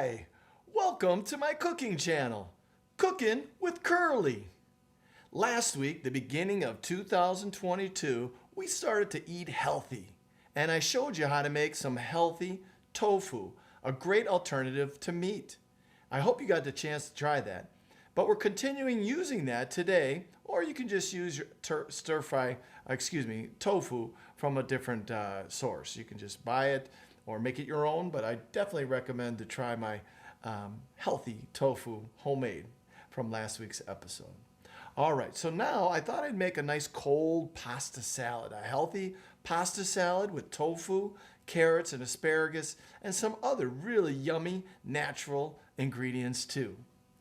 Hi! Welcome to my cooking channel, Cooking with Curlee. Last week, the beginning of 2022, we started to eat healthy, and I showed you how to make some healthy tofu, a great alternative to meat. I hope you got the chance to try that. But we're continuing using that today, or you can just use your tofu from a different source. You can just buy it or make it your own, but I definitely recommend to try my healthy tofu homemade from last week's episode. All right, so now I thought I'd make a nice cold pasta salad, a healthy pasta salad with tofu, carrots, and asparagus, and some other really yummy natural ingredients too.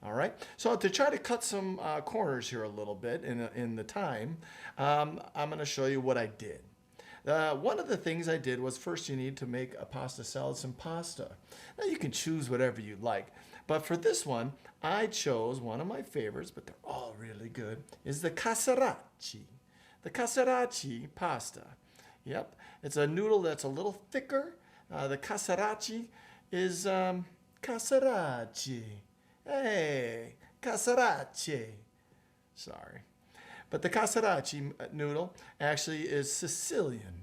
All right, so to try to cut some corners here a little bit in the time, I'm going to show you what I did. One of the things I did was first you need to make a pasta salad, some pasta. Now you can choose whatever you like, but for this one, I chose one of my favorites, but they're all really good, is the casaraci. The casaraci pasta. Yep, it's a noodle that's a little thicker. The casaraci is casaraci. Hey, casaraci. Sorry. But the casaraci noodle actually is Sicilian,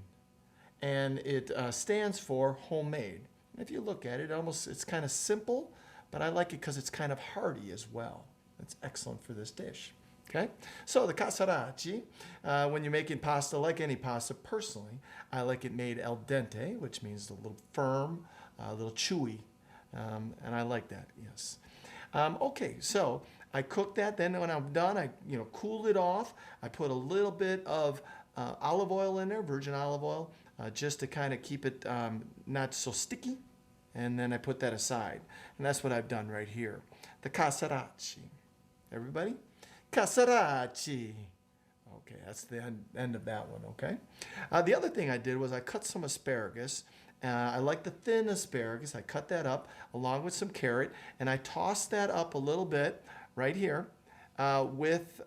and it stands for homemade. If you look at it, it's kind of simple, but I like it because it's kind of hearty as well. It's excellent for this dish. Okay, so the casaraci, when you're making pasta, like any pasta, personally, I like it made al dente, which means a little firm, a little chewy, and I like that, yes. Okay, so I cooked that. Then when I'm done, I cooled it off. I put a little bit of olive oil in there, virgin olive oil, just to kind of keep it not so sticky. And then I put that aside. And that's what I've done right here. The casaraci. Everybody? Casaraci. Okay, that's the end of that one, okay? The other thing I did was I cut some asparagus. I like the thin asparagus. I cut that up along with some carrot, and I tossed that up a little bit right here with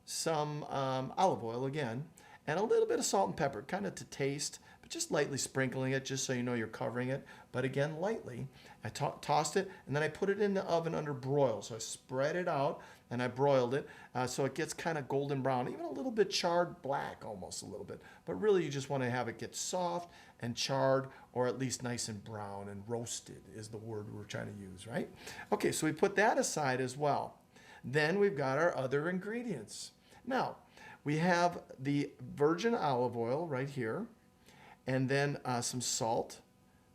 some olive oil again, and a little bit of salt and pepper, kind of to taste, but just lightly sprinkling it just so you know you're covering it. But again, lightly. I tossed it, and then I put it in the oven under broil. So I spread it out, and I broiled it so it gets kind of golden brown, even a little bit charred black almost a little bit. But really, you just want to have it get soft and charred, or at least nice and brown and roasted is the word we're trying to use, right? Okay, so we put that aside as well. Then we've got our other ingredients. Now, we have the virgin olive oil right here, and then some salt,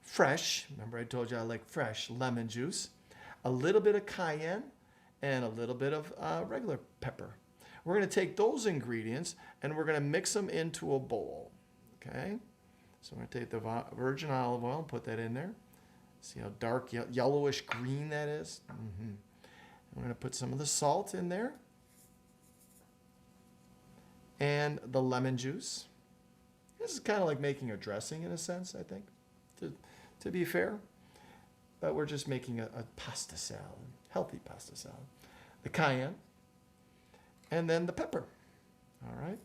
fresh, remember I told you I like fresh lemon juice, a little bit of cayenne, and a little bit of regular pepper. We're going to take those ingredients and we're going to mix them into a bowl, okay? So we're going to take the virgin olive oil and put that in there. See how dark yellowish green that is? Mm-hmm. We're going to put some of the salt in there and the lemon juice. This is kind of like making a dressing in a sense, I think, to be fair. But we're just making a pasta salad, healthy pasta salad. The cayenne, and then the pepper. All right.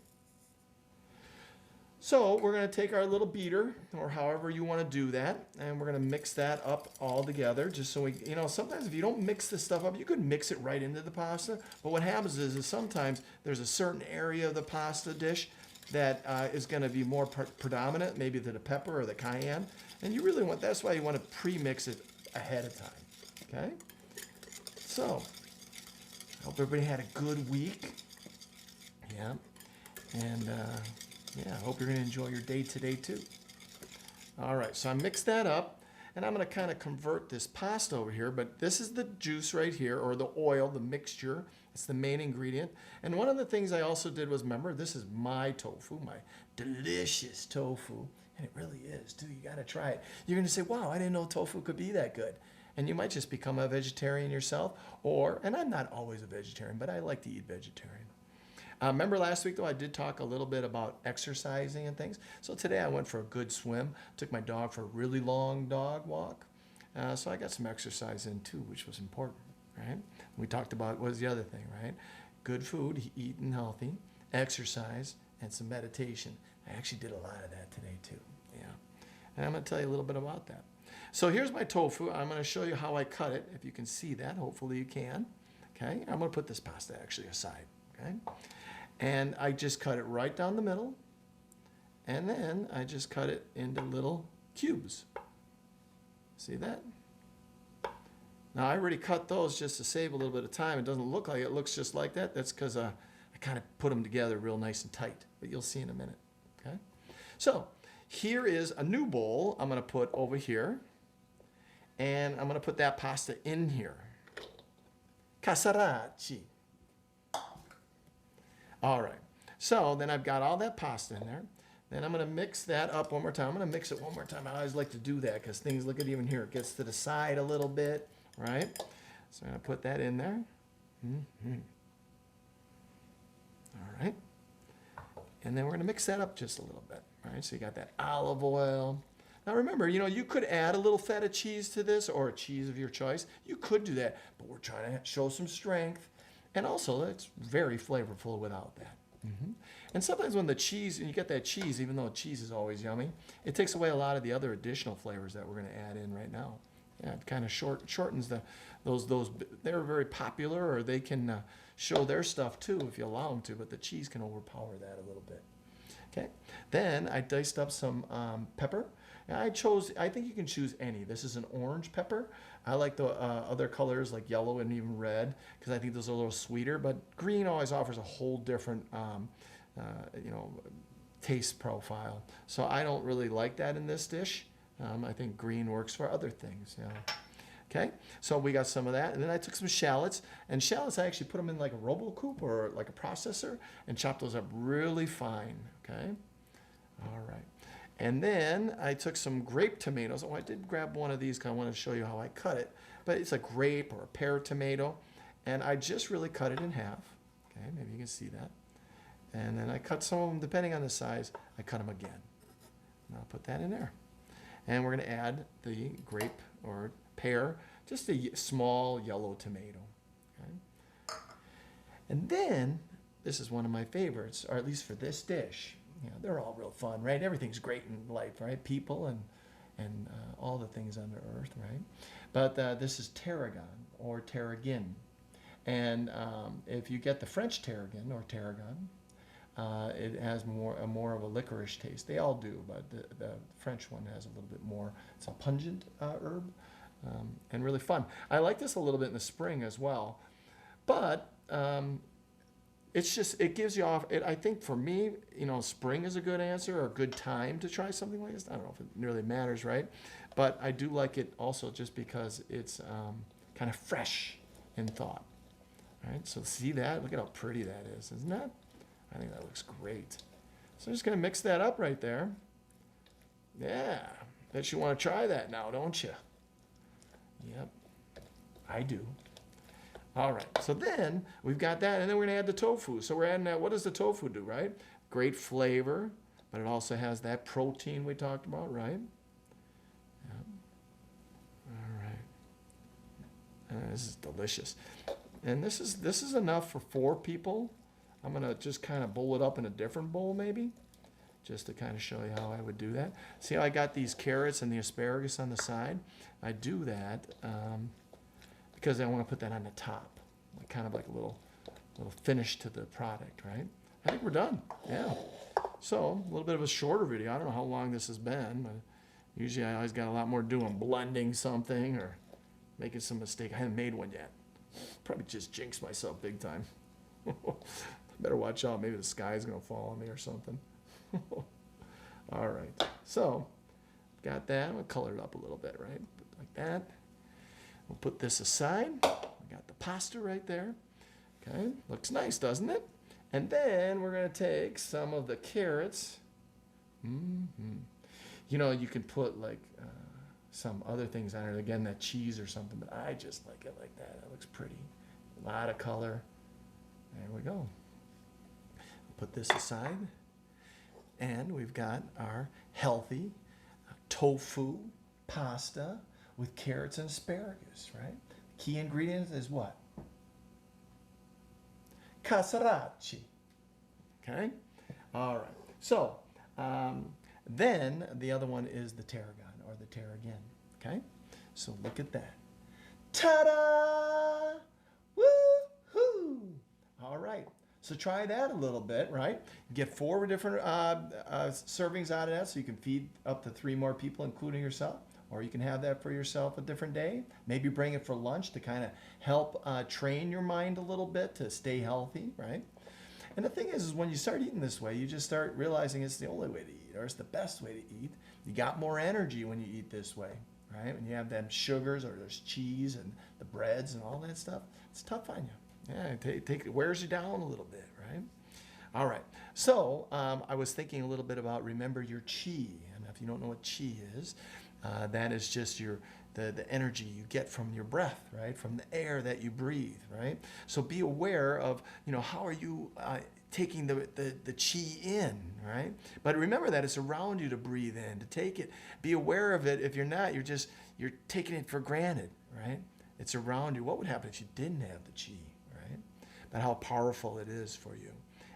So we're going to take our little beater, or however you want to do that, and we're going to mix that up all together, just so we, sometimes if you don't mix this stuff up, you could mix it right into the pasta. But what happens is sometimes there's a certain area of the pasta dish that is going to be more predominant, maybe the pepper or the cayenne, and you really want, that's why you want to pre-mix it ahead of time, okay? So, I hope everybody had a good week. Yeah, and yeah, I hope you're going to enjoy your day today too. All right, so I mixed that up, and I'm going to kind of convert this pasta over here, but this is the juice right here, or the oil, the mixture. It's the main ingredient. And one of the things I also did was, remember, this is my tofu, my delicious tofu, and it really is too. You got to try it. You're going to say, wow, I didn't know tofu could be that good. And you might just become a vegetarian yourself, and I'm not always a vegetarian, but I like to eat vegetarian. Remember last week, though, I did talk a little bit about exercising and things. So today I went for a good swim, took my dog for a really long dog walk. So I got some exercise in, too, which was important, right? We talked about, what was the other thing, right? Good food, eating healthy, exercise, and some meditation. I actually did a lot of that today, too, yeah. And I'm going to tell you a little bit about that. So here's my tofu. I'm going to show you how I cut it, if you can see that. Hopefully you can. Okay, I'm going to put this pasta actually aside. Okay, and I just cut it right down the middle, and then I just cut it into little cubes. See that? Now I already cut those just to save a little bit of time. It doesn't look like it looks just like that. That's because I kind of put them together real nice and tight, but you'll see in a minute. Okay, so here is a new bowl I'm going to put over here, and I'm going to put that pasta in here. Casaracci. All right, so then I've got all that pasta in there. Then I'm going to mix that up one more time. I'm going to mix it one more time. I always like to do that because things, look at even here, it gets to the side a little bit, right? So I'm going to put that in there. All right. And then we're going to mix that up just a little bit, right? So you got that olive oil. Now remember, you could add a little feta cheese to this or a cheese of your choice. You could do that, but we're trying to show some strength. And also, it's very flavorful without that. And sometimes when the cheese, and you get that cheese, even though cheese is always yummy, it takes away a lot of the other additional flavors that we're going to add in right now. Yeah, it kind of shortens those. They're very popular, or they can show their stuff too if you allow them to, but the cheese can overpower that a little bit. Okay, then I diced up some pepper. And I think you can choose any. This is an orange pepper. I like the other colors like yellow and even red because I think those are a little sweeter, but green always offers a whole different taste profile. So I don't really like that in this dish. I think green works for other things. Okay, so we got some of that, and then I took some shallots, and shallots I actually put them in like a RoboCoupe or like a processor and chopped those up really fine. Okay, all right. And then I took some grape tomatoes. Oh, I did grab one of these because I wanted to show you how I cut it. But it's a grape or a pear tomato. And I just really cut it in half. Okay, maybe you can see that. And then I cut some of them, depending on the size, I cut them again. And I'll put that in there. And we're going to add the grape or pear, just a small yellow tomato. Okay. And then, this is one of my favorites, or at least for this dish. They're all real fun, right? Everything's great in life, right? People and all the things under earth, right? But this is tarragon or tarragon. And if you get the French tarragon or tarragon, it has more of a licorice taste. They all do, but the French one has a little bit more. It's a pungent herb and really fun. I like this a little bit in the spring as well. But it gives you off. I think for me, spring is a good answer or a good time to try something like this. I don't know if it really matters, right? But I do like it also just because it's kind of fresh in thought, right? So see that? Look at how pretty that is, isn't that? I think that looks great. So I'm just going to mix that up right there. Yeah, bet you want to try that now, don't you? Yep, I do. All right, so then we've got that, and then we're going to add the tofu. So we're adding that. What does the tofu do, right? Great flavor, but it also has that protein we talked about, right? Yep. All right. This is delicious. And this is enough for 4 people. I'm going to just kind of bowl it up in a different bowl maybe, just to kind of show you how I would do that. See how I got these carrots and the asparagus on the side? I do that because I want to put that on the top, kind of like a little finish to the product, right? I think we're done. Yeah. So a little bit of a shorter video. I don't know how long this has been, but usually I always got a lot more doing, blending something or making some mistake. I haven't made one yet. Probably just jinxed myself big time. Better watch out. Maybe the sky's gonna fall on me or something. All right. So got that. I'm gonna color it up a little bit, right? Like that. We'll put this aside. We got the pasta right there. Okay, looks nice, doesn't it? And then we're going to take some of the carrots. You can put like some other things on it. Again, that cheese or something, but I just like it like that. It looks pretty. A lot of color. There we go. Put this aside. And we've got our healthy tofu pasta with carrots and asparagus, right? Key ingredients is what? Casaracci. Okay? All right. So, then the other one is the tarragon or the tarragon. Okay? So look at that. Ta-da! Woo-hoo! All right. So try that a little bit, right? Get 4 different servings out of that so you can feed up to 3 more people, including yourself. Or you can have that for yourself a different day. Maybe bring it for lunch to kind of help train your mind a little bit to stay healthy, right? And the thing is when you start eating this way, you just start realizing it's the only way to eat, or it's the best way to eat. You got more energy when you eat this way, right? When you have them sugars, or there's cheese and the breads and all that stuff, it's tough on you. Yeah, it wears you down a little bit, right? All right. So I was thinking a little bit about remember your chi. And if you don't know what chi is, that is just the energy you get from your breath, right? From the air that you breathe, right? So be aware of, how are you taking the chi in, right? But remember that it's around you to breathe in, to take it. Be aware of it. If you're not, you're taking it for granted, right? It's around you. What would happen if you didn't have the chi, right? But how powerful it is for you,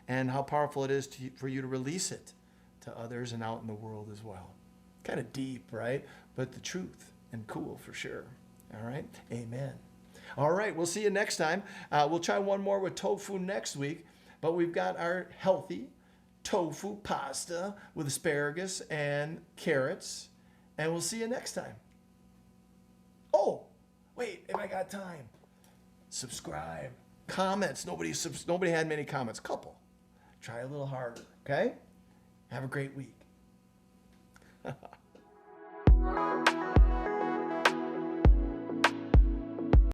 and how powerful it is for you to release it to others and out in the world as well. Kind of deep, right? But the truth, and cool for sure. All right? Amen. All right, we'll see you next time. We'll try one more with tofu next week, but we've got our healthy tofu pasta with asparagus and carrots, and we'll see you next time. Oh, wait, if I got time, subscribe. Comments. Nobody had many comments. Couple. Try a little harder, okay? Have a great week.